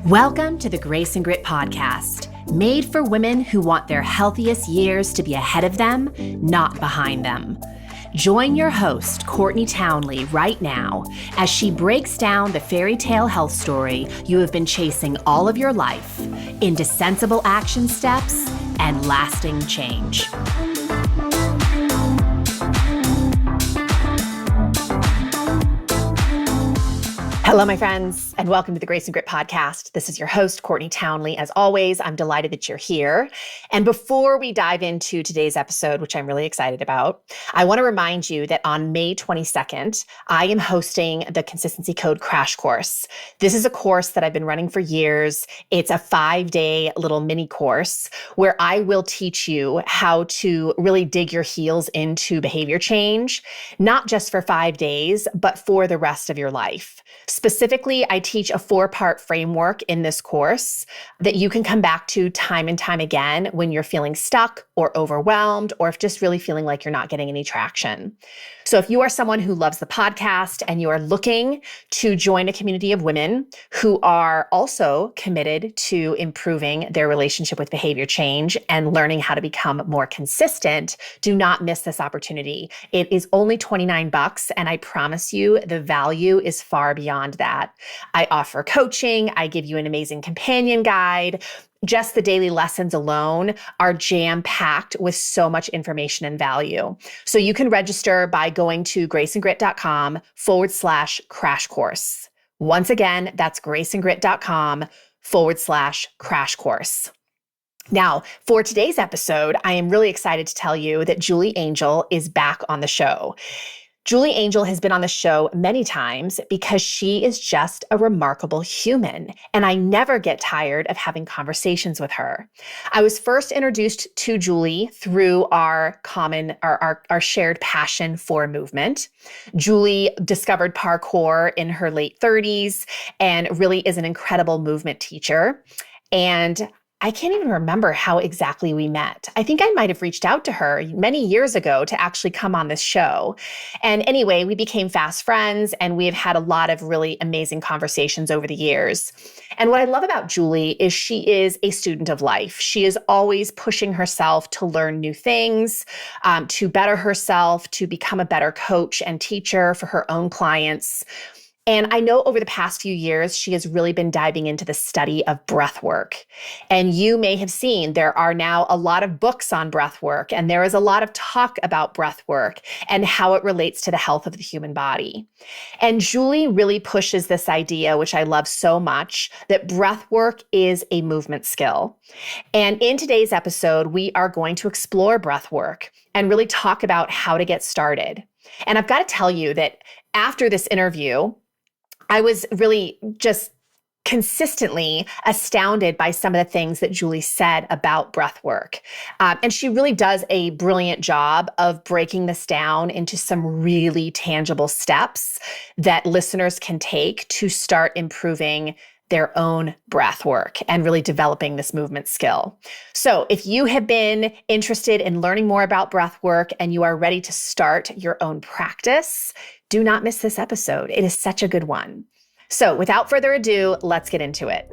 Welcome to the Grace and Grit podcast, made for women who want their healthiest years to be ahead of them, not behind them. Join your host, Courtney Townley, right now as she breaks down the fairy tale health story you have been chasing all of your life into sensible action steps and lasting change. Hello, my friends, and welcome to the Grace and Grit podcast. This is your host, Courtney Townley. As always, I'm delighted that you're here. And before we dive into today's episode, which I'm really excited about, I want to remind you that on May 22nd, I am hosting the Consistency Code Crash Course. This is a course that I've been running for years. It's a 5-day little mini course where I will teach you how to really dig your heels into behavior change, not just for 5 days, but for the rest of your life. Specifically, I teach a 4-part framework in this course that you can come back to time and time again when you're feeling stuck or overwhelmed, or if just really feeling like you're not getting any traction. So if you are someone who loves the podcast and you are looking to join a community of women who are also committed to improving their relationship with behavior change and learning how to become more consistent, do not miss this opportunity. It is only $29, and I promise you the value is far beyond that. I offer coaching. I give you an amazing companion guide. Just the daily lessons alone are jam-packed with so much information and value. So you can register by going to graceandgrit.com/crash course. Once again, that's graceandgrit.com/crash course. Now, for today's episode, I am really excited to tell you that Julie Angel is back on the show. Julie Angel has been on the show many times because she is just a remarkable human, and I never get tired of having conversations with her. I was first introduced to Julie through our shared passion for movement. Julie discovered parkour in her late 30s and really is an incredible movement teacher. And I can't even remember how exactly we met. I think I might have reached out to her many years ago to actually come on this show. And anyway, we became fast friends, and we have had a lot of really amazing conversations over the years. And what I love about Julie is she is a student of life. She is always pushing herself to learn new things, to better herself, to become a better coach and teacher for her own clients. And I know over the past few years, she has really been diving into the study of breathwork. And you may have seen there are now a lot of books on breathwork, and there is a lot of talk about breathwork and how it relates to the health of the human body. And Julie really pushes this idea, which I love so much, that breathwork is a movement skill. And in today's episode, we are going to explore breathwork and really talk about how to get started. And I've got to tell you that after this interview, I was really just consistently astounded by some of the things that Julie said about breathwork. And she really does a brilliant job of breaking this down into some really tangible steps that listeners can take to start improving their own breath work and really developing this movement skill. So if you have been interested in learning more about breath work and you are ready to start your own practice, do not miss this episode. It is such a good one. So without further ado, let's get into it.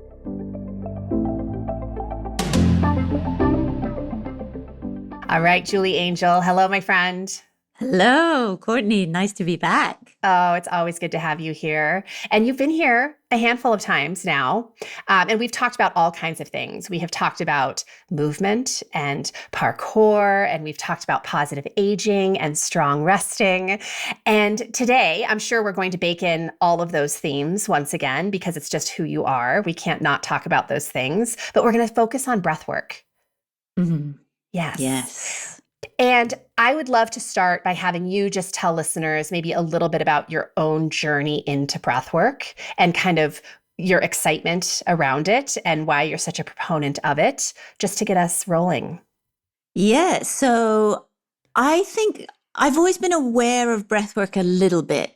All right, Julie Angel. Hello, my friend. Hello, Courtney. Nice to be back. Oh, it's always good to have you here. And you've been here a handful of times now. And we've talked about all kinds of things. We have talked about movement and parkour, and we've talked about positive aging and strong resting. And today, I'm sure we're going to bake in all of those themes once again, because it's just who you are. We can't not talk about those things, but we're going to focus on breath work. Mm-hmm. Yes. And I would love to start by having you just tell listeners maybe a little bit about your own journey into breathwork and kind of your excitement around it and why you're such a proponent of it, just to get us rolling. Yeah, so I think I've always been aware of breathwork a little bit.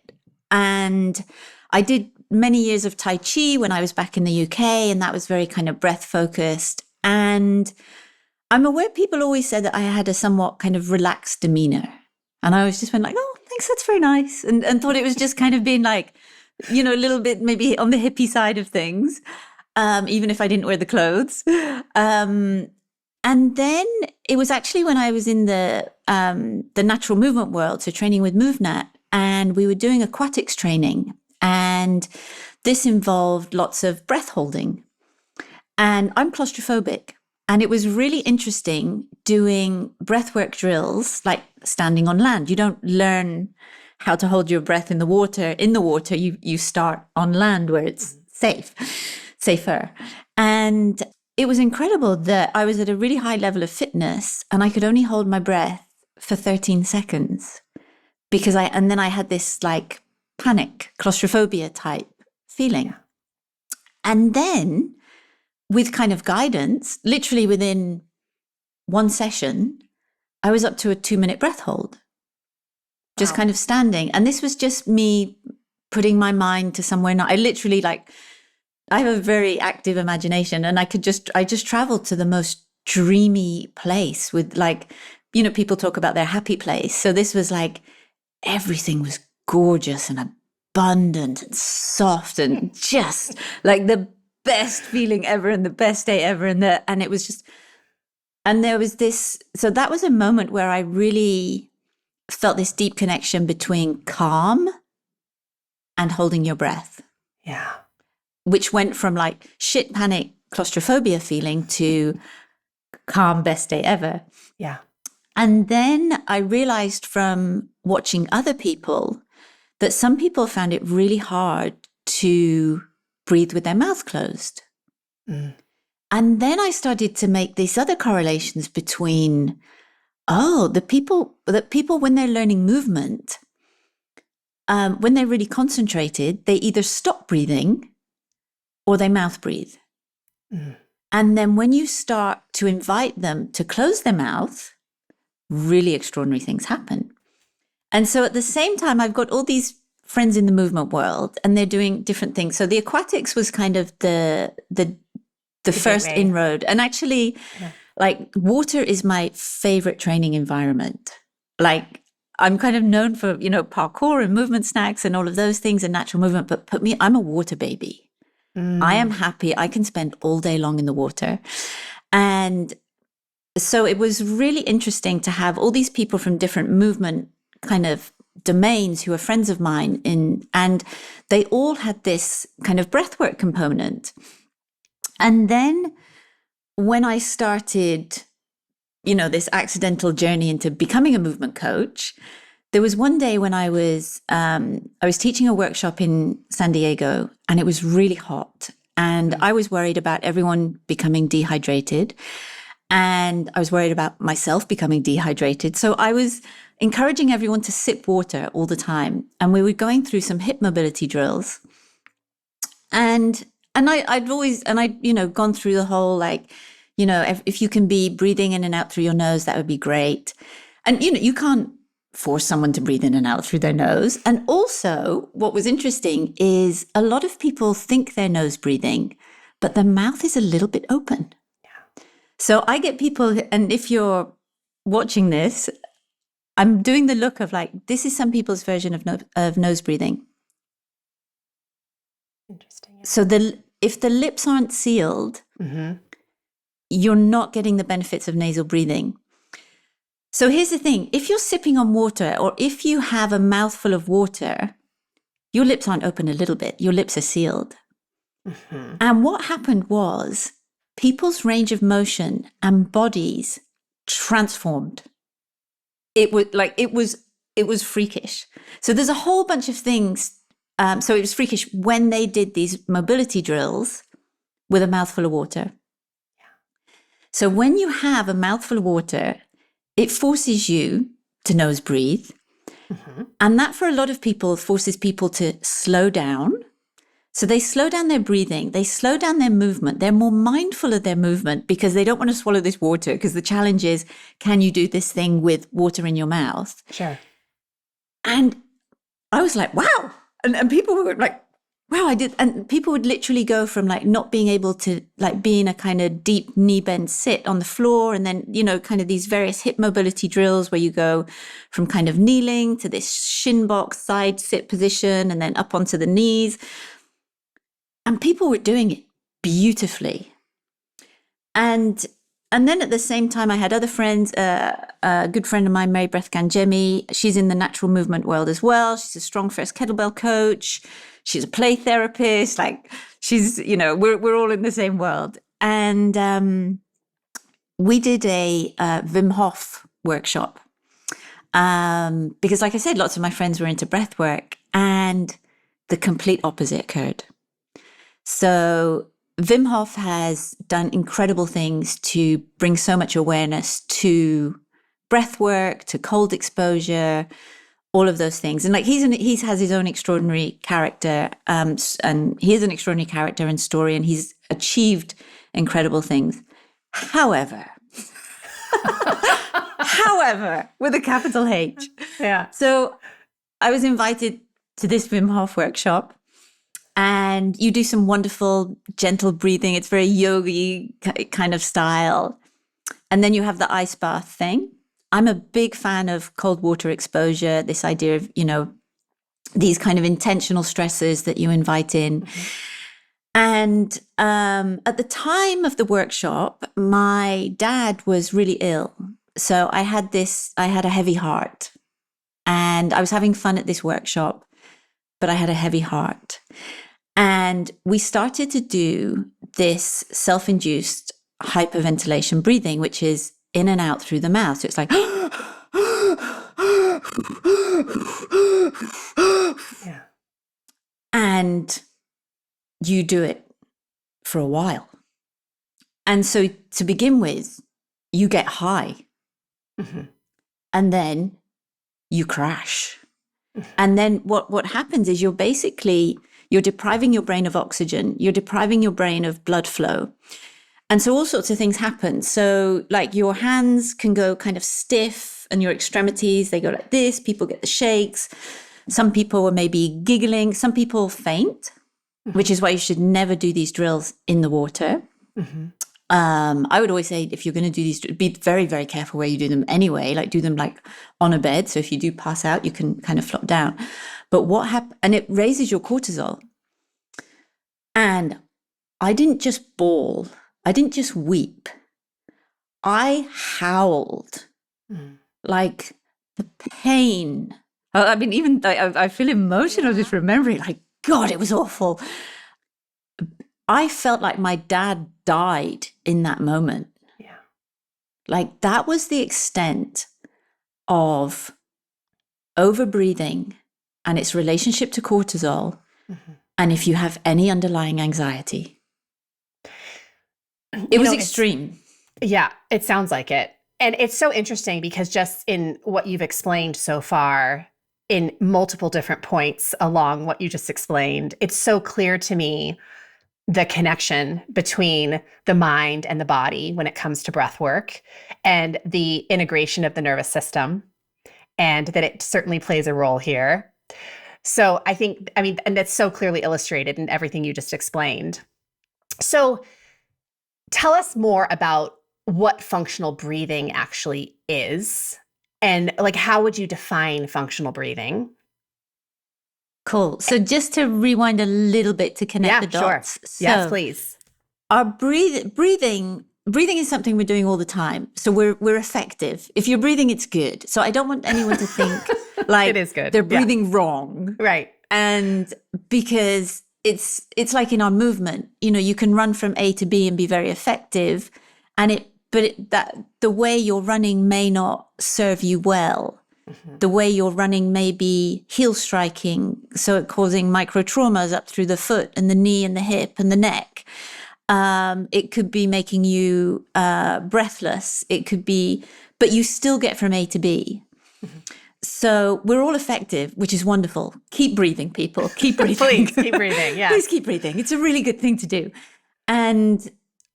And I did many years of Tai Chi when I was back in the UK, and that was very kind of breath focused. And I'm aware people always said that I had a somewhat kind of relaxed demeanor. And I always just went like, oh, thanks, that's very nice. And thought it was just kind of being like, you know, a little bit maybe on the hippie side of things. even if I didn't wear the clothes. And then it was actually when I was in the natural movement world, so training with MoveNat, and we were doing aquatics training. And this involved lots of breath holding. And I'm claustrophobic. And it was really interesting doing breathwork drills, like standing on land. You don't learn how to hold your breath in the water. You start on land where it's safer. And it was incredible that I was at a really high level of fitness and I could only hold my breath for 13 seconds and then I had this like panic, claustrophobia type feeling. And then with kind of guidance, literally within one session, I was up to a 2-minute breath hold, just kind of standing. And this was just me putting my mind to somewhere. I literally I have a very active imagination, and I just traveled to the most dreamy place with people talk about their happy place. So this was like, everything was gorgeous and abundant and soft and just like the best feeling ever and the best day ever. And it was just, and there was this, so that was a moment where I really felt this deep connection between calm and holding your breath. Yeah. Which went from like shit panic claustrophobia feeling to calm best day ever. Yeah. And then I realized from watching other people that some people found it really hard to breathe with their mouth closed. Mm. And then I started to make these other correlations between, the people when they're learning movement, when they're really concentrated, they either stop breathing or they mouth breathe. Mm. And then when you start to invite them to close their mouth, really extraordinary things happen. And so at the same time, I've got all these friends in the movement world and they're doing different things. So the aquatics was kind of the first inroad. And actually, like water is my favorite training environment. Like I'm kind of known for, parkour and movement snacks and all of those things and natural movement, but I'm a water baby. I am happy. I can spend all day long in the water. And so it was really interesting to have all these people from different movement kind of domains who are friends of mine and they all had this kind of breathwork component. And then when I started, this accidental journey into becoming a movement coach, there was one day when I was teaching a workshop in San Diego and it was really hot and I was worried about everyone becoming dehydrated and I was worried about myself becoming dehydrated. So I was encouraging everyone to sip water all the time. And we were going through some hip mobility drills. And I'd gone through the whole, if you can be breathing in and out through your nose, that would be great. And, you can't force someone to breathe in and out through their nose. And also what was interesting is a lot of people think they're nose breathing, but their mouth is a little bit open. Yeah. So I get people, and if you're watching this, I'm doing the look of this is some people's version of nose breathing. Interesting. Yeah. So if the lips aren't sealed, you're not getting the benefits of nasal breathing. So here's the thing. If you're sipping on water or if you have a mouthful of water, your lips aren't open a little bit. Your lips are sealed. Mm-hmm. And what happened was people's range of motion and bodies transformed. It was freakish. So there's a whole bunch of things. So it was freakish when they did these mobility drills with a mouthful of water. Yeah. So when you have a mouthful of water, it forces you to nose breathe. Mm-hmm. And that for a lot of people forces people to slow down. So they slow down their breathing, they slow down their movement. They're more mindful of their movement because they don't want to swallow this water, because the challenge is, can you do this thing with water in your mouth? Sure. And I was like, wow. And people were like, wow, I did. And people would literally go from not being able to be in a kind of deep knee bend sit on the floor. And then, kind of these various hip mobility drills where you go from kind of kneeling to this shin box side sit position and then up onto the knees. And people were doing it beautifully. And then at the same time, I had other friends, a good friend of mine, Mary Breath Ganjemi. She's in the natural movement world as well. She's a strong first kettlebell coach. She's a play therapist. Like she's, we're all in the same world. And we did a Wim Hof workshop because, like I said, lots of my friends were into breath work, and the complete opposite occurred. So Wim Hof has done incredible things to bring so much awareness to breath work, to cold exposure, all of those things. And like he has his own extraordinary character, and he is an extraordinary character and story, and he's achieved incredible things. However, with a capital H. Yeah. So I was invited to this Wim Hof workshop, and you do some wonderful, gentle breathing. It's very yogi kind of style. And then you have the ice bath thing. I'm a big fan of cold water exposure, this idea of, these kind of intentional stresses that you invite in. Mm-hmm. And at the time of the workshop, my dad was really ill. So I had a heavy heart, and I was having fun at this workshop, but I had a heavy heart. And we started to do this self-induced hyperventilation breathing, which is in and out through the mouth. So it's like, yeah. And you do it for a while. And so to begin with, you get high. Mm-hmm. And then you crash. Mm-hmm. And then what happens is you're depriving your brain of oxygen. You're depriving your brain of blood flow. And so all sorts of things happen. So like your hands can go kind of stiff, and your extremities, they go like this. People get the shakes. Some people were maybe giggling. Some people faint, mm-hmm. which is why you should never do these drills in the water. Mm-hmm. I would always say, if you're going to do these, be very, very careful where you do them anyway, like do them like on a bed. So if you do pass out, you can kind of flop down. But what happened, and it raises your cortisol. And I didn't just bawl. I didn't just weep. I howled. Like the pain. I mean, even I feel emotional just remembering, like, God, it was awful. I felt like my dad died in that moment. Yeah. Like that was the extent of overbreathing and its relationship to cortisol. Mm-hmm. And if you have any underlying anxiety, it was extreme. Yeah, it sounds like it. And it's so interesting because just in what you've explained so far, in multiple different points along what you just explained, it's so clear to me the connection between the mind and the body when it comes to breath work, and the integration of the nervous system, and that it certainly plays a role here. So and that's so clearly illustrated in everything you just explained. So tell us more about what functional breathing actually is, and like, how would you define functional breathing? Cool. So just to rewind a little bit to connect the dots. Sure. Yes, please. Our breathing is something we're doing all the time. So we're effective. If you're breathing, it's good. So I don't want anyone to think like it is good. They're breathing wrong. Right. And because it's like in our movement, you can run from A to B and be very effective, but the way you're running may not serve you well. Mm-hmm. The way you're running may be heel striking, so it causing micro traumas up through the foot and the knee and the hip and the neck. It could be making you breathless. It could be, but you still get from A to B. Mm-hmm. So we're all effective, which is wonderful. Keep breathing, people. Keep breathing. Please keep breathing. Yeah. Please keep breathing. It's a really good thing to do. And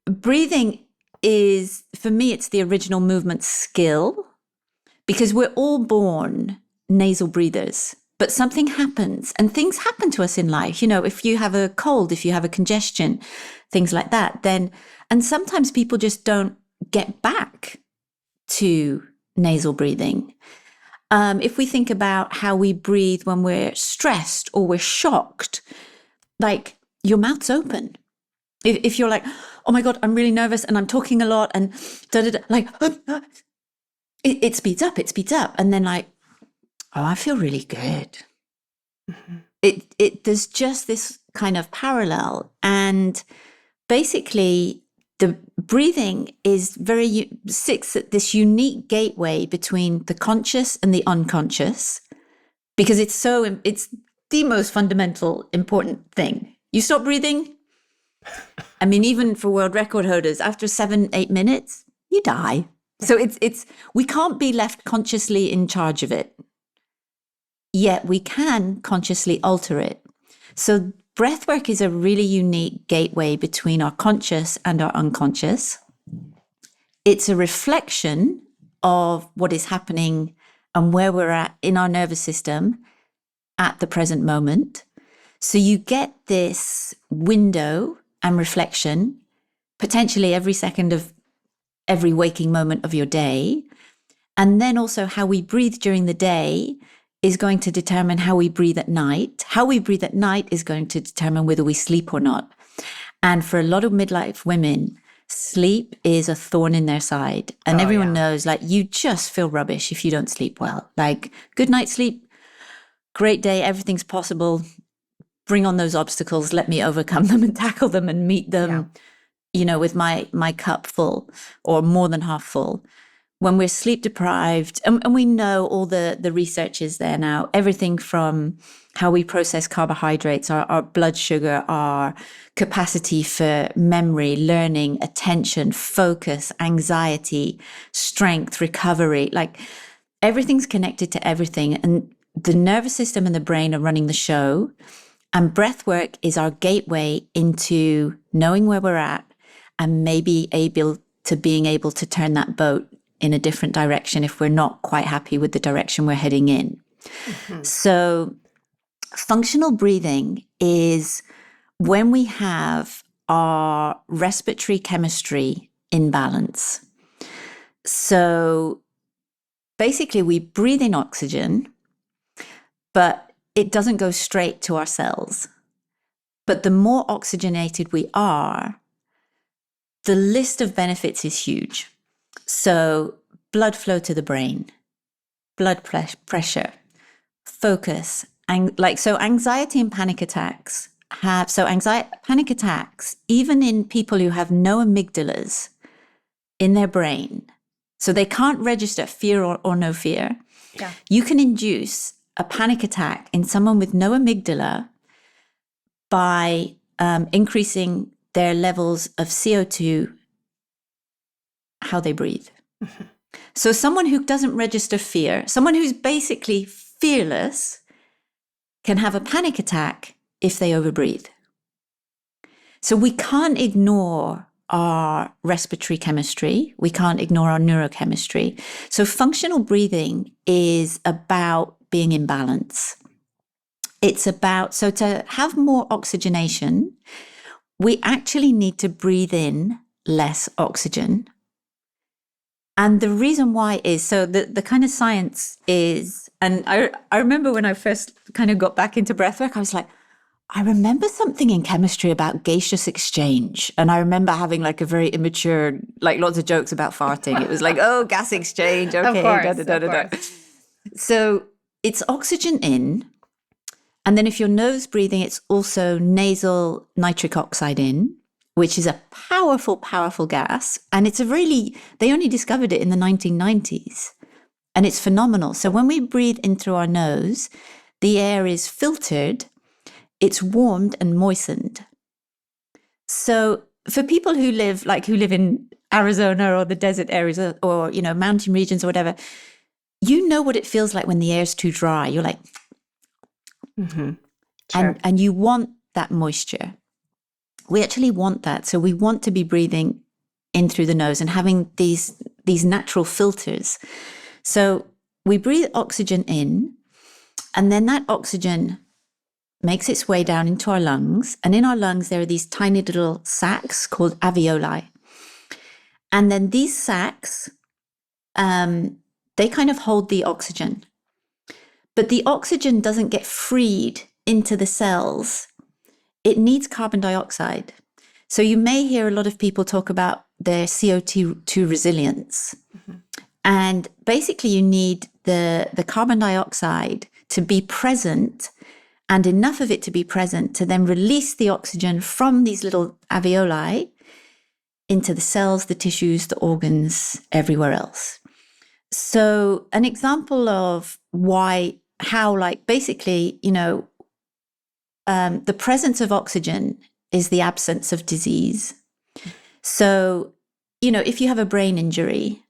breathing is, for me, it's the original movement skill, because we're all born nasal breathers, but something happens, and things happen to us in life. If you have a cold, if you have a congestion, things like that, and sometimes people just don't get back to nasal breathing. If we think about how we breathe when we're stressed or we're shocked, like your mouth's open. If you're like, oh my God, I'm really nervous and I'm talking a lot and like, it speeds up. And then like, oh, I feel really good. There's just this kind of parallel. And basically the breathing sits at this unique gateway between the conscious and the unconscious, because it's the most fundamental, important thing. You stop breathing, I mean, even for world record holders, after 7-8 minutes, you die. So we can't be left consciously in charge of it. Yet we can consciously alter it. So breathwork is a really unique gateway between our conscious and our unconscious. It's a reflection of what is happening and where we're at in our nervous system at the present moment. So you get this window and reflection, potentially every second of every waking moment of your day. And then also how we breathe during the day is going to determine how we breathe at night. How we breathe at night is going to determine whether we sleep or not. And for a lot of midlife women, sleep is a thorn in their side. And everyone knows, like, you just feel rubbish if you don't sleep well. Like, good night's sleep, great day, everything's possible. Bring on those obstacles, let me overcome them and tackle them and meet them, with my cup full or more than half full. When we're sleep deprived, and we know all the research is there now, everything from how we process carbohydrates, our blood sugar, our capacity for memory, learning, attention, focus, anxiety, strength, recovery, like everything's connected to everything. And the nervous system and the brain are running the show. And breath work is our gateway into knowing where we're at and maybe being able to turn that boat in a different direction if we're not quite happy with the direction we're heading in. Mm-hmm. So functional breathing is when we have our respiratory chemistry in balance. So basically we breathe in oxygen, but it doesn't go straight to our cells. But the more oxygenated we are, the list of benefits is huge. So blood flow to the brain, blood pressure, focus, anxiety and panic attacks panic attacks, even in people who have no amygdalas in their brain, so they can't register fear or no fear. Yeah. You can induce a panic attack in someone with no amygdala by increasing their levels of CO2, how they breathe. Mm-hmm. So someone who doesn't register fear, someone who's basically fearless, can have a panic attack if they overbreathe. So we can't ignore our respiratory chemistry. We can't ignore our neurochemistry. So functional breathing is about being in balance. So to have more oxygenation, we actually need to breathe in less oxygen. And the reason why is, so the kind of science is, and I remember when I first kind of got back into breathwork, I was like, I remember something in chemistry about gaseous exchange. And I remember having like a very immature, like lots of jokes about farting. It was like, oh, gas exchange. Okay. Of course. So it's oxygen in. And then if you're nose breathing, it's also nasal nitric oxide in, which is a powerful, powerful gas. And they only discovered it in the 1990s. And it's phenomenal. So when we breathe in through our nose, the air is filtered, it's warmed and moistened. So for people who live in Arizona or the desert areas or mountain regions or whatever, you know what it feels like when the air's too dry. You're like, mm-hmm. Sure. And you want that moisture. We actually want that. So we want to be breathing in through the nose and having these natural filters. So we breathe oxygen in, and then that oxygen makes its way down into our lungs. And in our lungs, there are these tiny little sacs called alveoli. And then these sacs, they kind of hold the oxygen. But the oxygen doesn't get freed into the cells. It needs carbon dioxide. So you may hear a lot of people talk about their CO2 resilience. Mm-hmm. And basically you need the carbon dioxide to be present, and enough of it to be present to then release the oxygen from these little alveoli into the cells, the tissues, the organs, everywhere else. So an example of how basically, the presence of oxygen is the absence of disease. So, if you have a brain injury,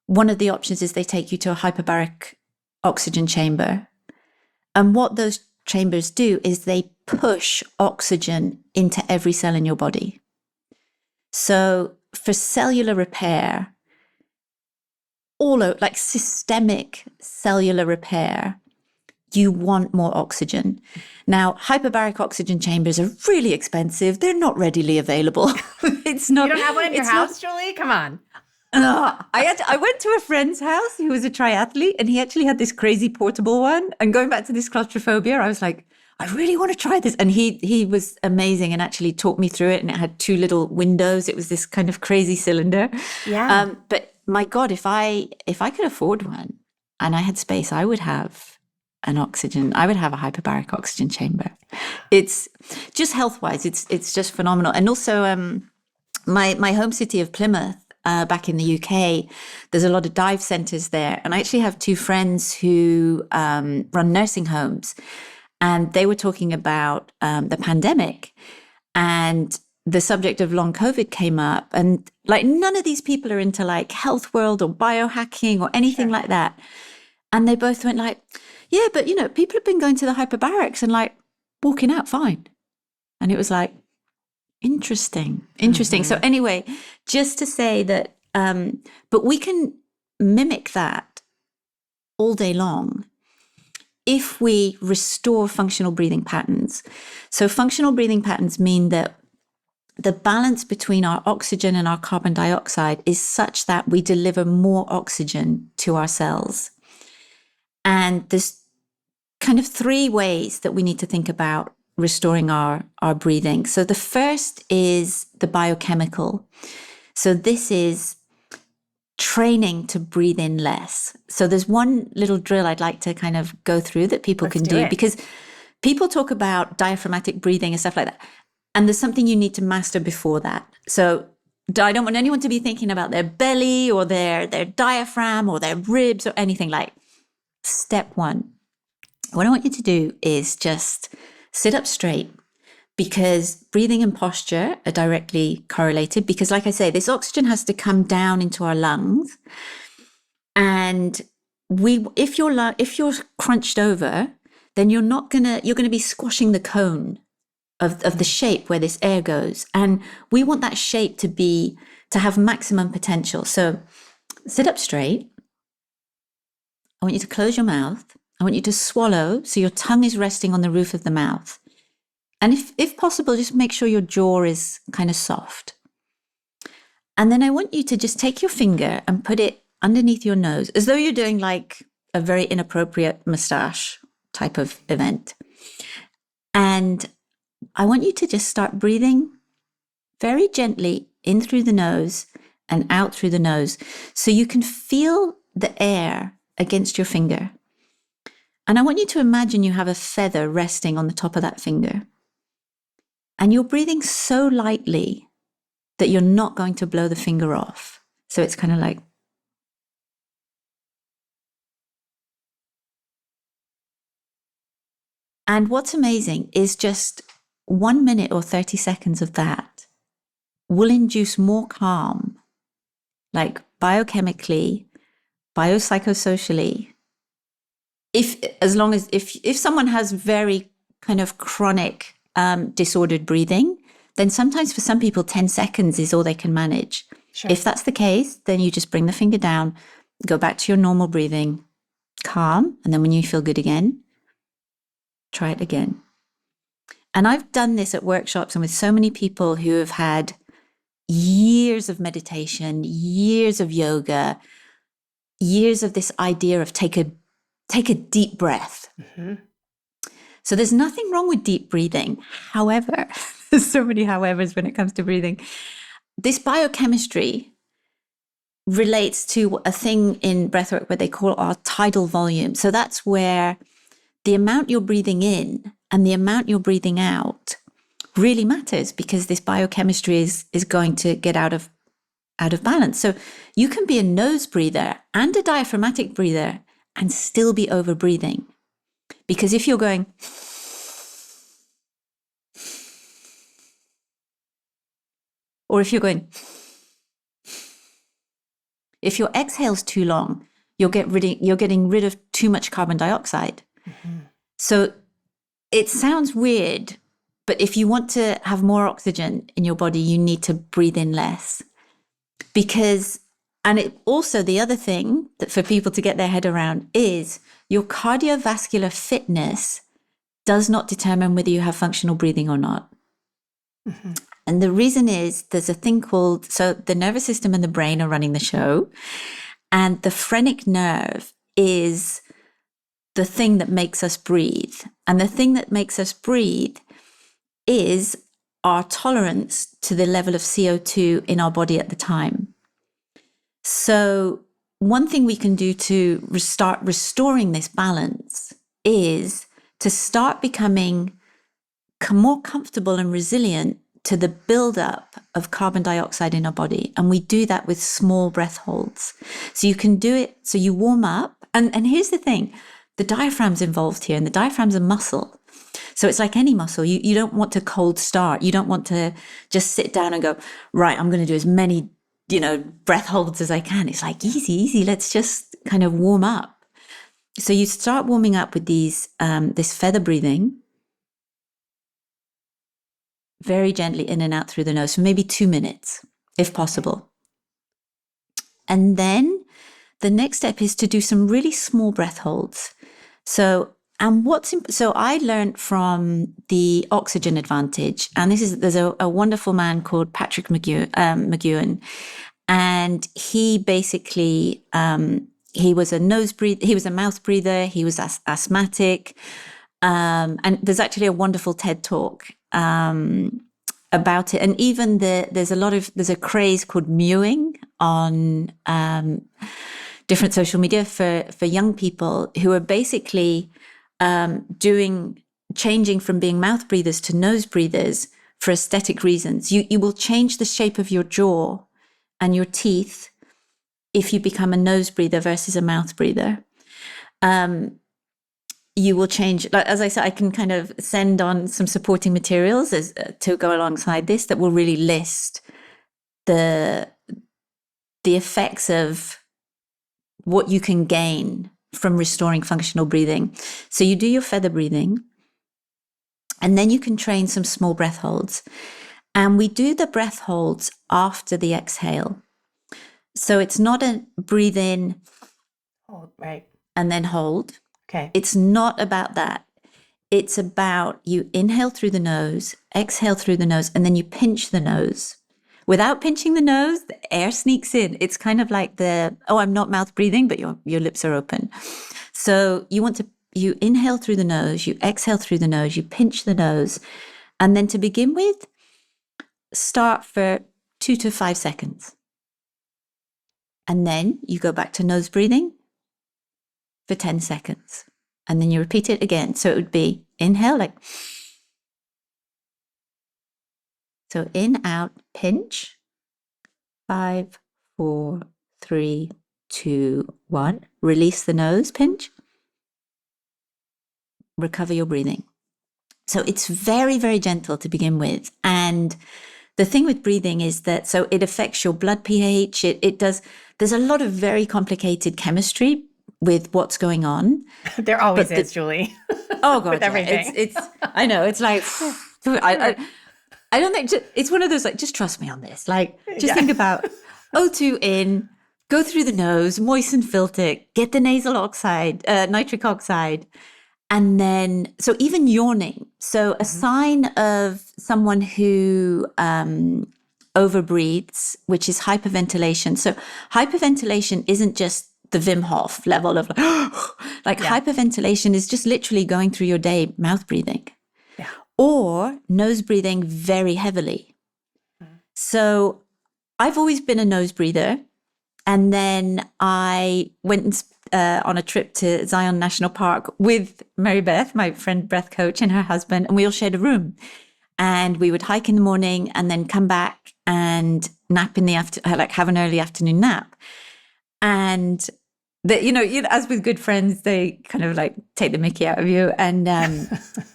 one of the options is they take you to a hyperbaric oxygen chamber. And what those chambers do is they push oxygen into every cell in your body. So for cellular repair, like systemic cellular repair, you want more oxygen. Now, hyperbaric oxygen chambers are really expensive. They're not readily available. It's not. You don't have one in your house, Julie? Come on. I went to a friend's house who was a triathlete, and he actually had this crazy portable one. And going back to this claustrophobia, I was like, I really want to try this. And he was amazing and actually talked me through it. And it had 2 little windows. It was this kind of crazy cylinder. Yeah. But my God, if I could afford one and I had space, I would have I would have a hyperbaric oxygen chamber. It's just health-wise, it's just phenomenal. And also my home city of Plymouth, back in the UK, there's a lot of dive centers there. And I actually have 2 friends who run nursing homes. And they were talking about the pandemic, and the subject of long COVID came up. And like, none of these people are into like health world or biohacking or anything like that. And they both went like, yeah, but people have been going to the hyperbarics and like walking out fine. And it was like, interesting. Mm-hmm. So anyway, just to say that, but we can mimic that all day long if we restore functional breathing patterns. So functional breathing patterns mean that the balance between our oxygen and our carbon dioxide is such that we deliver more oxygen to our cells. And there's kind of 3 ways that we need to think about restoring our breathing. So the first is the biochemical. So this is training to breathe in less. So there's one little drill I'd like to kind of go through that people can do, because people talk about diaphragmatic breathing and stuff like that. And there's something you need to master before that. So I don't want anyone to be thinking about their belly or their diaphragm or their ribs or anything. Like, step 1, what I want you to do is just sit up straight, because breathing and posture are directly correlated. Because like I say, this oxygen has to come down into our lungs. And if you're crunched over, then you're going to be squashing the cone of the shape where this air goes. And we want that shape to have maximum potential. So sit up straight. I want you to close your mouth. I want you to swallow, so your tongue is resting on the roof of the mouth. And if possible, just make sure your jaw is kind of soft. And then I want you to just take your finger and put it underneath your nose, as though you're doing like a very inappropriate mustache type of event. And I want you to just start breathing very gently in through the nose and out through the nose, so you can feel the air against your finger. And I want you to imagine you have a feather resting on the top of that finger. And you're breathing so lightly that you're not going to blow the finger off. So it's kind of like, and what's amazing is just 1 minute or 30 seconds of that will induce more calm, like biochemically, biopsychosocially. If someone has very kind of chronic disordered breathing, then sometimes for some people 10 seconds is all they can manage. Sure. If that's the case, then you just bring the finger down, go back to your normal breathing, calm, and then when you feel good again, try it again. And I've done this at workshops and with so many people who have had years of meditation, years of yoga, years of this idea of take a deep breath. Mm-hmm. So there's nothing wrong with deep breathing. However, There's so many howevers when it comes to breathing. This biochemistry relates to a thing in breathwork where they call our tidal volume. So that's where the amount you're breathing in and the amount you're breathing out really matters, because this biochemistry is going to get out of balance. So you can be a nose breather and a diaphragmatic breather and still be over breathing. Because if you're going, or if you're going, if your exhale's too long, you're getting rid of too much carbon dioxide. Mm-hmm. So it sounds weird, but if you want to have more oxygen in your body, you need to breathe in less. Because, and it also, the other thing that for people to get their head around is your cardiovascular fitness does not determine whether you have functional breathing or not. Mm-hmm. And the reason is there's a thing called, so the nervous system and the brain are running the show, and the phrenic nerve is the thing that makes us breathe. And the thing that makes us breathe is our tolerance to the level of CO2 in our body at the time. So one thing we can do to start restoring this balance is to start becoming more comfortable and resilient to the buildup of carbon dioxide in our body. And we do that with small breath holds. So you can do it, so you warm up. And here's the thing, the diaphragm's involved here, and the diaphragm's a muscle. So it's like any muscle. You don't want to cold start. You don't want to just sit down and go, right, I'm going to do as many, breath holds as I can. It's like, easy. Let's just kind of warm up. So you start warming up with this feather breathing, very gently in and out through the nose for maybe 2 minutes, if possible. And then the next step is to do some really small breath holds. So I learned from the oxygen advantage, and there's a wonderful man called Patrick McEwen, and he basically he was a mouth breather, he was asthmatic, and there's actually a wonderful TED talk about it. And even there's a craze called mewing on different social media for young people who are basically changing from being mouth breathers to nose breathers for aesthetic reasons. You will change the shape of your jaw and your teeth if you become a nose breather versus a mouth breather. You will change, as I said, I can kind of send on some supporting materials to go alongside this that will really list the effects of what you can gain from restoring functional breathing. So you do your feather breathing, and then you can train some small breath holds. And we do the breath holds after the exhale. So it's not a breathe in, hold, right, and then hold. Okay. It's not about that. It's about you inhale through the nose, exhale through the nose, and then you pinch the nose. Without pinching the nose, the air sneaks in. It's kind of like I'm not mouth breathing, but your lips are open. So you inhale through the nose, you exhale through the nose, you pinch the nose. And then to begin with, start for 2 to 5 seconds. And then you go back to nose breathing for 10 seconds. And then you repeat it again. So it would be inhale, so in, out, pinch, 5, 4, 3, 2, 1. Release the nose, pinch. Recover your breathing. So it's very, very gentle to begin with. And the thing with breathing is that, so it affects your blood pH. There's a lot of very complicated chemistry with what's going on. There always is, Julie. Oh God, with everything. It's I know, it's like, I don't think, it's one of those, just trust me on this. Think about O2 in, go through the nose, moisten, filter, get the nasal oxide, nitric oxide. And then, so even yawning. So a sign of someone who overbreathes, which is hyperventilation. So hyperventilation isn't just the Wim Hof level of hyperventilation is just literally going through your day mouth breathing. Yeah. or nose breathing very heavily. So I've always been a nose breather. And then I went on a trip to Zion National Park with Mary Beth, my friend breath coach, and her husband, and we all shared a room. And we would hike in the morning and then come back and nap in the afternoon, like have an early afternoon nap. And as with good friends, they kind of like take the mickey out of you. And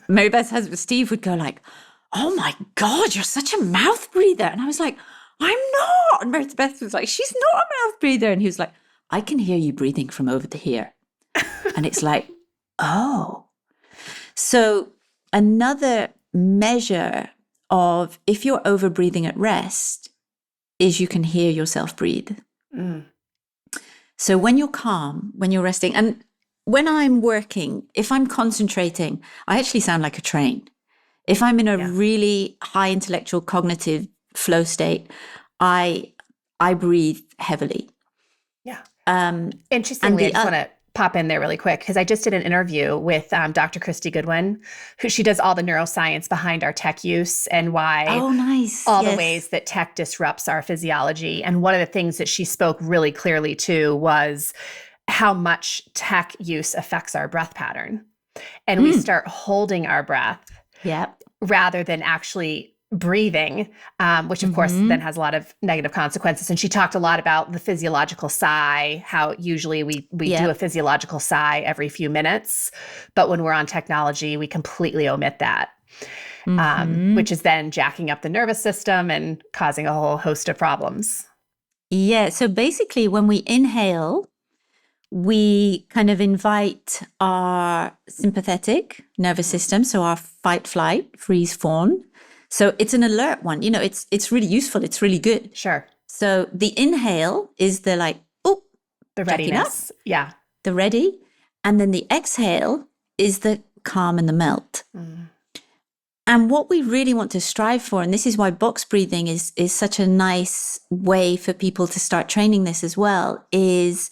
Mary Beth's husband, Steve, would go like, "Oh my God, you're such a mouth breather." And I was like, "I'm not." And Mary Beth was like, "She's not a mouth breather." And he was like, "I can hear you breathing from over here." And it's like, oh. So another measure of if you're over breathing at rest is you can hear yourself breathe. Mm. So when you're calm, when you're resting, and when I'm working, if I'm concentrating, I actually sound like a train. If I'm in a really high intellectual cognitive flow state, I breathe heavily. Yeah. Interestingly, I just want to pop in there really quick because I just did an interview with Dr. Christy Goodwin, who she does all the neuroscience behind our tech use and why the ways that tech disrupts our physiology. And one of the things that she spoke really clearly to was how much tech use affects our breath pattern. And we start holding our breath rather than actually breathing, which of course then has a lot of negative consequences. And she talked a lot about the physiological sigh, how usually we do a physiological sigh every few minutes, but when we're on technology, we completely omit that, which is then jacking up the nervous system and causing a whole host of problems. Yeah. So basically when we inhale, we kind of invite our sympathetic nervous system, so our fight, flight, freeze, fawn. So it's an alert one. It's really useful. It's really good. Sure. So the inhale is the the readiness. Yeah. The ready. And then the exhale is the calm and the melt. Mm. And what we really want to strive for, and this is why box breathing is such a nice way for people to start training this as well, is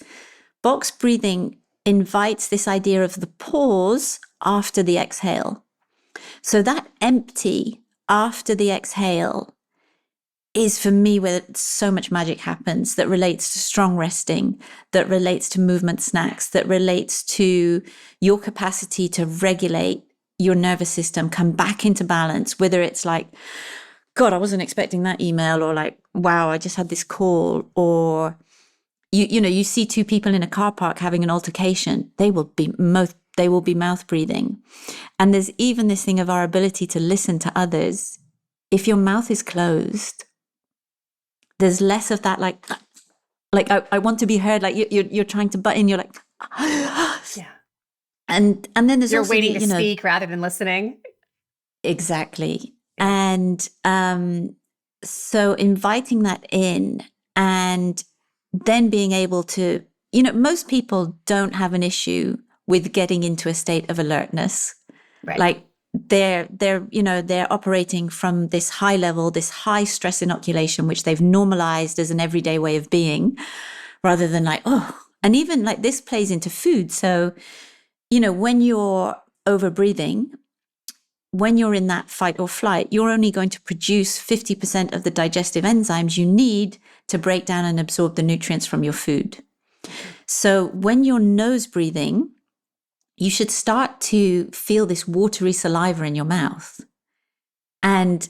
box breathing invites this idea of the pause after the exhale. So that empty after the exhale is for me where so much magic happens that relates to strong resting, that relates to movement snacks, that relates to your capacity to regulate your nervous system, come back into balance, whether it's like, God, I wasn't expecting that email, or like, wow, I just had this call, or you see two people in a car park having an altercation, they will be mouth breathing. And there's even this thing of our ability to listen to others. If your mouth is closed, there's less of that like I want to be heard, like you're trying to butt in, you're like yeah. And then there's you're also waiting to speak rather than listening. Exactly. And so inviting that in, and then being able to, most people don't have an issue with getting into a state of alertness. Right. Like they're operating from this high level, this high stress inoculation, which they've normalized as an everyday way of being, rather than like, and even like this plays into food. So, when you're over breathing, when you're in that fight or flight, you're only going to produce 50% of the digestive enzymes you need to break down and absorb the nutrients from your food. So when you're nose breathing, you should start to feel this watery saliva in your mouth and,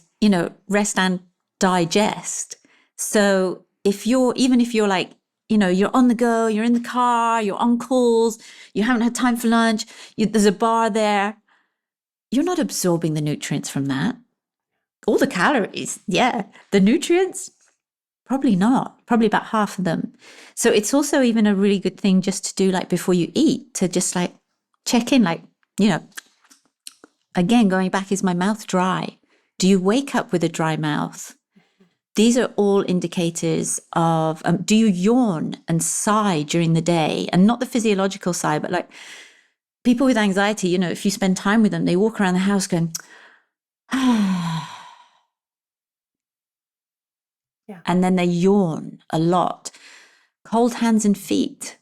rest and digest. So even if you're like, you're on the go, you're in the car, you're on calls, you haven't had time for lunch, there's a bar there, you're not absorbing the nutrients from that. All the calories, yeah. The nutrients, probably not, probably about half of them. So it's also even a really good thing just to do like before you eat, to just like check in, like, again, going back, is my mouth dry? Do you wake up with a dry mouth? These are all indicators of, do you yawn and sigh during the day? And not the physiological sigh, but like people with anxiety, if you spend time with them, they walk around the house going, yeah. And then they yawn a lot. Cold hands and feet.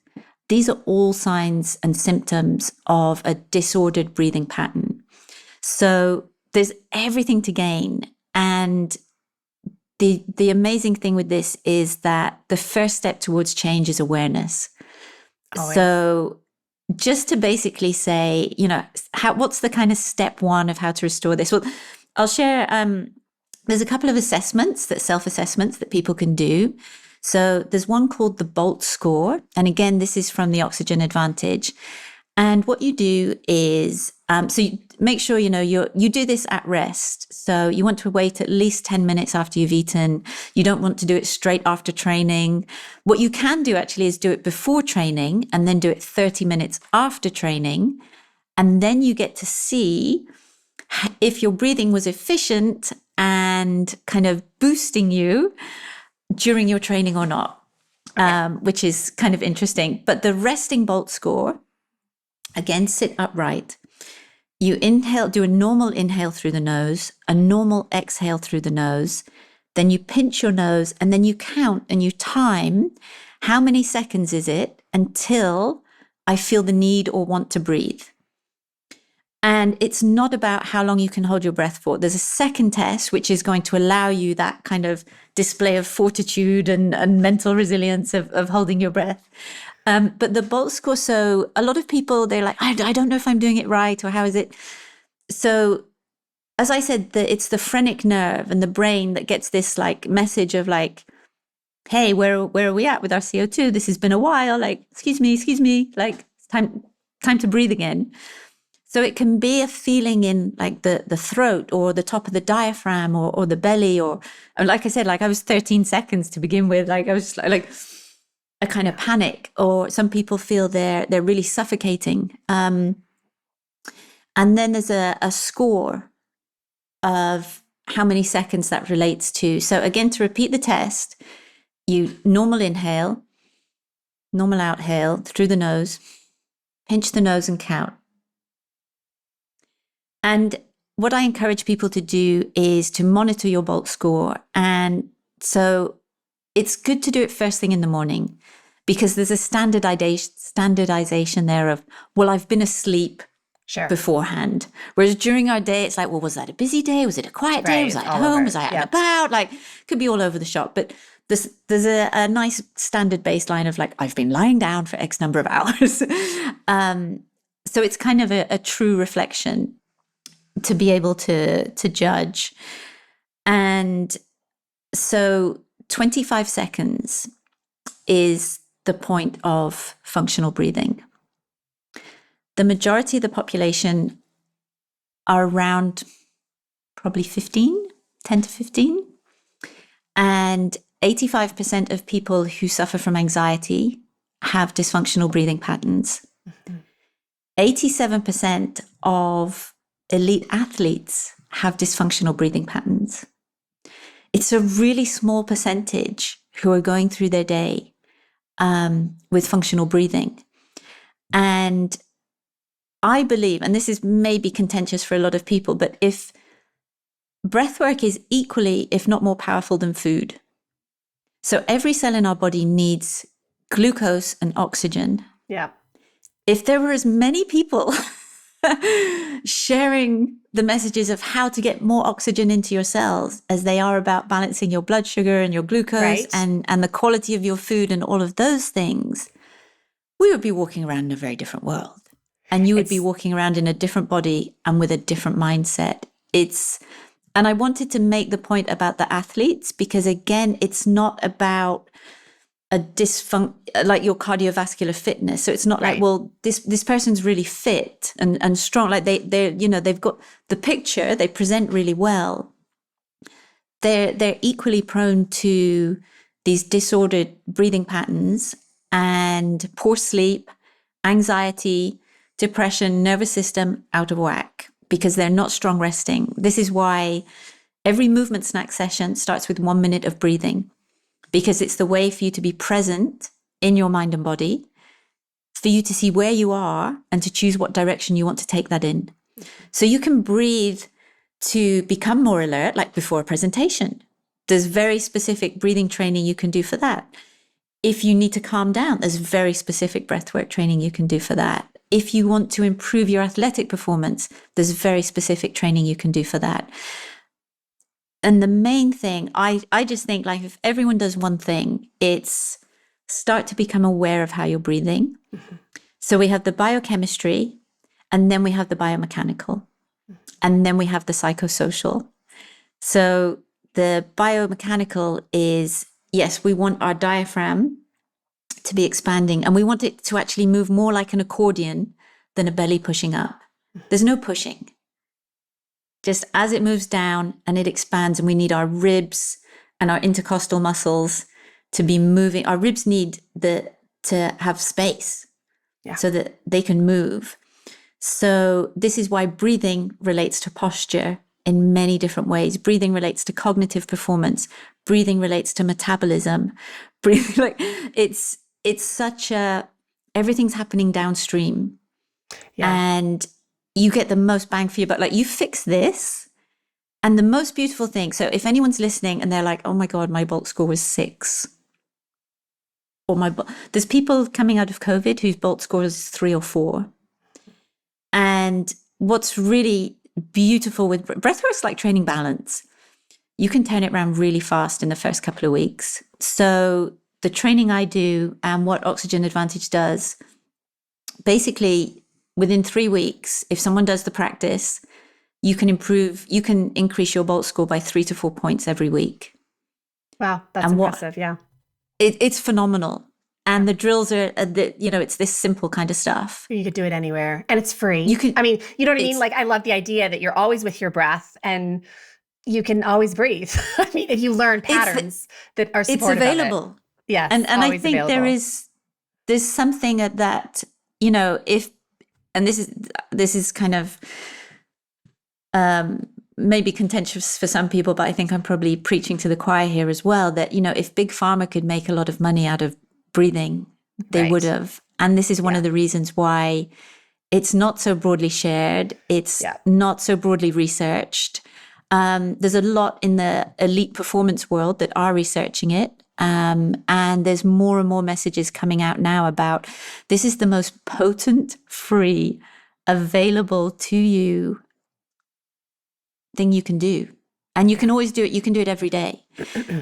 These are all signs and symptoms of a disordered breathing pattern. So there's everything to gain. And the amazing thing with this is that the first step towards change is awareness. Always. So just to basically say, what's the kind of step one of how to restore this? Well, I'll share, there's a couple of self-assessments that people can do. So there's one called the BOLT score. And again, this is from the Oxygen Advantage. And what you do is, so you make sure, you do this at rest. So you want to wait at least 10 minutes after you've eaten. You don't want to do it straight after training. What you can do actually is do it before training and then do it 30 minutes after training. And then you get to see if your breathing was efficient and kind of boosting you during your training or not, which is kind of interesting. But the resting BOLT score, again, sit upright. You inhale, do a normal inhale through the nose, a normal exhale through the nose. Then you pinch your nose and then you count and you time how many seconds is it until I feel the need or want to breathe. And it's not about how long you can hold your breath for. There's a second test, which is going to allow you that kind of display of fortitude and mental resilience of holding your breath. But the BOLT score, so a lot of people, they're like, I don't know if I'm doing it right or how is it? So as I said, it's the phrenic nerve and the brain that gets this like message of like, hey, where are we at with our CO2? This has been a while. Like, excuse me, like it's time to breathe again. So it can be a feeling in like the throat or the top of the diaphragm or the belly or like I said, like I was 13 seconds to begin with. Like I was like a kind of panic, or some people feel they're really suffocating. And then there's a score of how many seconds that relates to. So again, to repeat the test, you normal inhale, normal outhale through the nose, pinch the nose and count. And what I encourage people to do is to monitor your BOLT score. And so it's good to do it first thing in the morning, because there's a standardization there of, well, I've been asleep beforehand. Whereas during our day, it's like, well, was that a busy day? Was it a quiet day? Was I at home? Was I out and about? Like, could be all over the shop. But there's a nice standard baseline of like, I've been lying down for X number of hours. So it's kind of a true reflection to be able to judge. And so 25 seconds is the point of functional breathing. The majority of the population are around probably 10 to 15. And 85% of people who suffer from anxiety have dysfunctional breathing patterns. Mm-hmm. 87% of elite athletes have dysfunctional breathing patterns. It's a really small percentage who are going through their day with functional breathing. And I believe, and this is maybe contentious for a lot of people, but if breathwork is equally, if not more powerful than food. So every cell in our body needs glucose and oxygen. Yeah. If there were as many people sharing the messages of how to get more oxygen into your cells as they are about balancing your blood sugar and your glucose and the quality of your food and all of those things, we would be walking around in a very different world. And you would be walking around in a different body and with a different mindset. And I wanted to make the point about the athletes, because again, it's not about like your cardiovascular fitness. So it's not like, well, this person's really fit and strong. Like they've got the picture, they present really well. They're equally prone to these disordered breathing patterns and poor sleep, anxiety, depression, nervous system out of whack, because they're not strong resting. This is why every movement snack session starts with 1 minute of breathing, because it's the way for you to be present in your mind and body, for you to see where you are and to choose what direction you want to take that in. So you can breathe to become more alert, like before a presentation. There's very specific breathing training you can do for that. If you need to calm down, there's very specific breathwork training you can do for that. if you want to improve your athletic performance, there's very specific training you can do for that. And the main thing, I just think, like, if everyone does one thing, it's start to become aware of how you're breathing. Mm-hmm. So we have the biochemistry, and then we have the biomechanical, and then we have the psychosocial. So the biomechanical is, yes, we want our diaphragm to be expanding, and we want it to actually move more like an accordion than a belly pushing up. There's no pushing. Just as it moves down and it expands, and we need our ribs and our intercostal muscles to be moving. Our ribs need to have space so that they can move. So this is why breathing relates to posture in many different ways. Breathing relates to cognitive performance. Breathing relates to metabolism. Breathing, like, it's such a, everything's happening downstream. Yeah. And you get the most bang for your buck. Like, you fix this, and the most beautiful thing. So if anyone's listening and they're like, oh my God, my bulk score was 6. Or there's people coming out of COVID whose bulk score is 3 or 4. And what's really beautiful with breathwork's like training balance. You can turn it around really fast in the first couple of weeks. So the training I do and what Oxygen Advantage does, basically within 3 weeks, if someone does the practice, you can increase your bulk score by 3 to 4 points every week. Wow, that's impressive. Yeah. It's phenomenal. And the drills are, it's this simple kind of stuff. You could do it anywhere, and it's free. You know what I mean? Like, I love the idea that you're always with your breath and you can always breathe. I mean, if you learn patterns that are supportive it's available. Of it. Yes. And I think available. There's something at that, and this is kind of, maybe contentious for some people, but I think I'm probably preaching to the choir here as well, that, if Big Pharma could make a lot of money out of breathing, they would have. And this is one of the reasons why it's not so broadly shared. It's not so broadly researched. There's a lot in the elite performance world that are researching it. And there's more and more messages coming out now about this is the most potent, free, available to you thing you can do. And you can always do it. You can do it every day.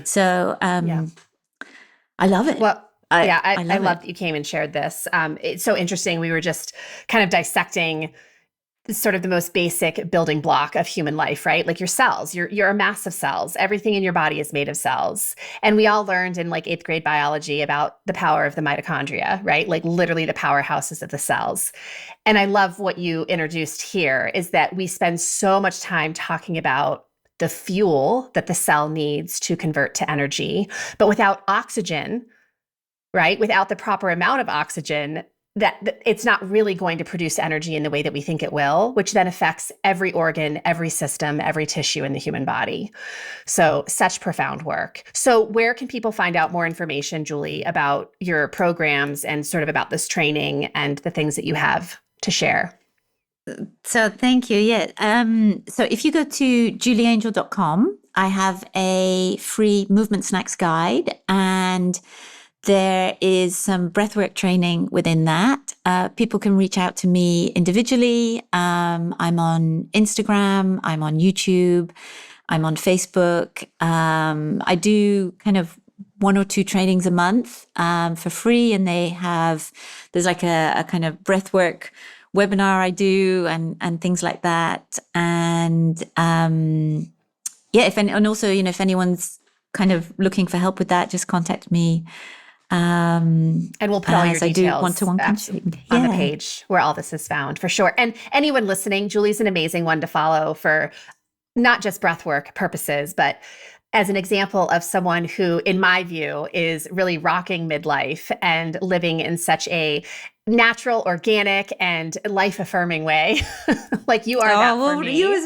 So I love it. Well, I love that you came and shared this. It's so interesting. We were just kind of dissecting sort of the most basic building block of human life, right? Like your cells, you're a mass of cells. Everything in your body is made of cells. And we all learned in like 8th grade biology about the power of the mitochondria, right? Like literally the powerhouses of the cells. And I love what you introduced here is that we spend so much time talking about the fuel that the cell needs to convert to energy, but without oxygen, right? Without the proper amount of oxygen, that it's not really going to produce energy in the way that we think it will, which then affects every organ, every system, every tissue in the human body. So such profound work. So where can people find out more information, Julie, about your programs and sort of about this training and the things that you have to share? So thank you. Yeah. So if you go to julieangel.com, I have a free movement snacks guide, and there is some breathwork training within that. People can reach out to me individually. I'm on Instagram. I'm on YouTube. I'm on Facebook. I do kind of 1 or 2 trainings a month for free, and there's like a kind of breathwork webinar I do and things like that. And and also, if anyone's kind of looking for help with that, just contact me. And we'll put all your details one-to-one on the page where all this is found, for sure. And anyone listening, Julie's an amazing one to follow for not just breathwork purposes, but as an example of someone who, in my view, is really rocking midlife and living in such a natural, organic, and life-affirming way. Like you are that for me. You as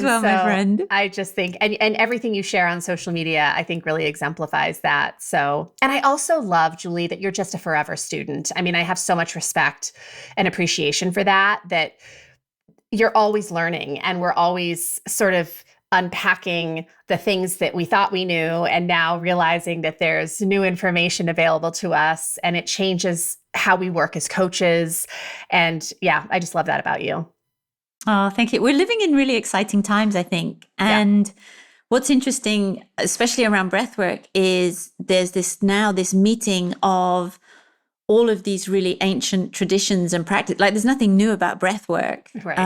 well. My friend. I just think, and everything you share on social media, I think really exemplifies that. So, and I also love, Julie, that you're just a forever student. I mean, I have so much respect and appreciation for that you're always learning, and we're always sort of unpacking the things that we thought we knew, and now realizing that there's new information available to us, and it changes how we work as coaches. And yeah, I just love that about you. Oh, thank you. We're living in really exciting times, I think. And what's interesting, especially around breathwork, is there's this meeting of all of these really ancient traditions and practice. Like there's nothing new about breathwork. Right.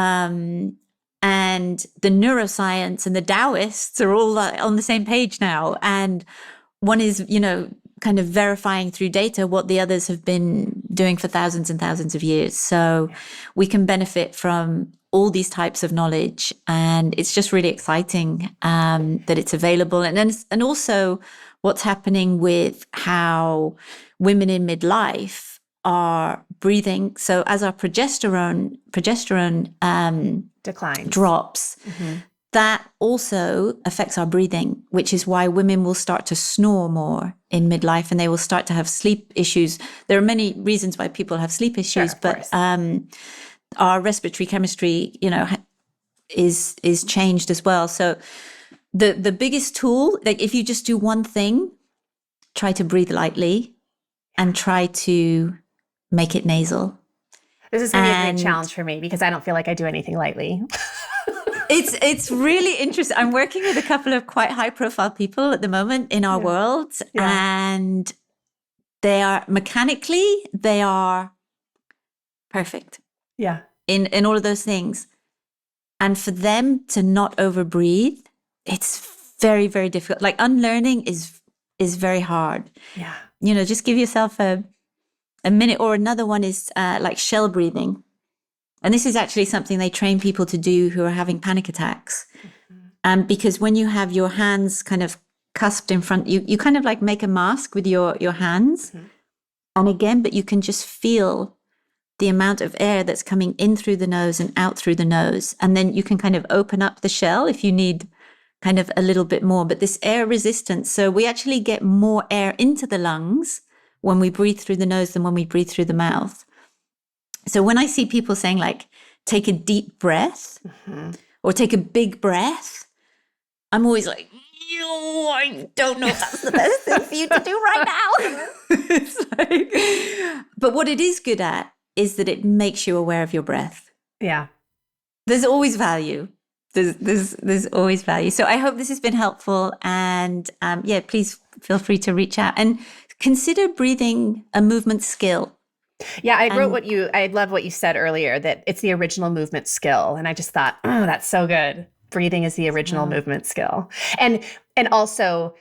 And the neuroscience and the Taoists are all on the same page now. And one is, kind of verifying through data what the others have been doing for thousands and thousands of years. So we can benefit from all these types of knowledge. And it's just really exciting that it's available. And also what's happening with how women in midlife are breathing. So as our progesterone declines, drops, that also affects our breathing, which is why women will start to snore more in midlife and they will start to have sleep issues. There are many reasons why people have sleep issues, sure, but our respiratory chemistry, is changed as well. So the biggest tool, like if you just do one thing, try to breathe lightly and try to make it nasal. This is going to be a great challenge for me because I don't feel like I do anything lightly. It's really interesting. I'm working with a couple of quite high profile people at the moment in our world, and they are perfect. Yeah. In all of those things. And for them to not overbreathe, it's very, very difficult. Like unlearning is very hard. Yeah. Just give yourself a minute. Or another one is like shell breathing. And this is actually something they train people to do who are having panic attacks. Because when you have your hands kind of cusped in front, you kind of like make a mask with your hands. And again, but you can just feel the amount of air that's coming in through the nose and out through the nose. And then you can kind of open up the shell if you need kind of a little bit more. But this air resistance, so we actually get more air into the lungs when we breathe through the nose than when we breathe through the mouth. So when I see people saying like, take a deep breath or take a big breath, I'm always like, I don't know if that's the best thing for you to do right now. It's like, but what it is good at is that it makes you aware of your breath. Yeah. There's always value. There's always value. So I hope this has been helpful. And please feel free to reach out and consider breathing a movement skill. Yeah, I love what you said earlier, that it's the original movement skill. And I just thought, oh, that's so good. Breathing is the original movement skill. And also,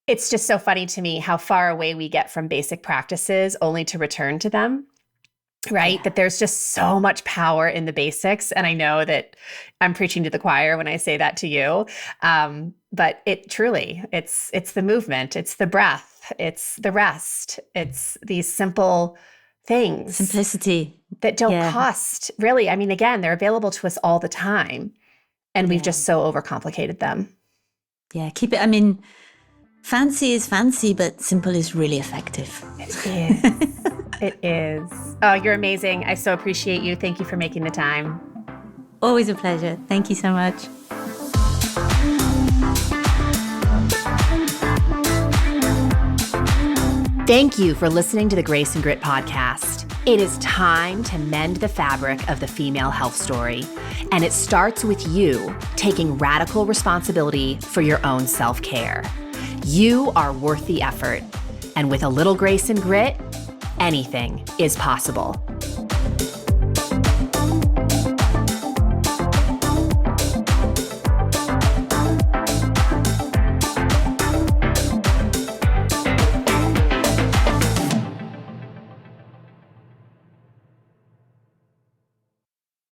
it's just so funny to me how far away we get from basic practices only to return to them, right? Yeah. That there's just so much power in the basics. And I know that I'm preaching to the choir when I say that to you. But it truly, it's the movement, it's the breath, it's the rest, it's these simple things. Simplicity. That don't cost, really. I mean, again, they're available to us all the time. And we've just so overcomplicated them. Yeah, keep it. I mean, fancy is fancy, but simple is really effective. It is. It is. Oh, you're amazing. I so appreciate you. Thank you for making the time. Always a pleasure. Thank you so much. Thank you for listening to the Grace and Grit podcast. It is time to mend the fabric of the female health story. And it starts with you taking radical responsibility for your own self-care. You are worth the effort. And with a little grace and grit, anything is possible.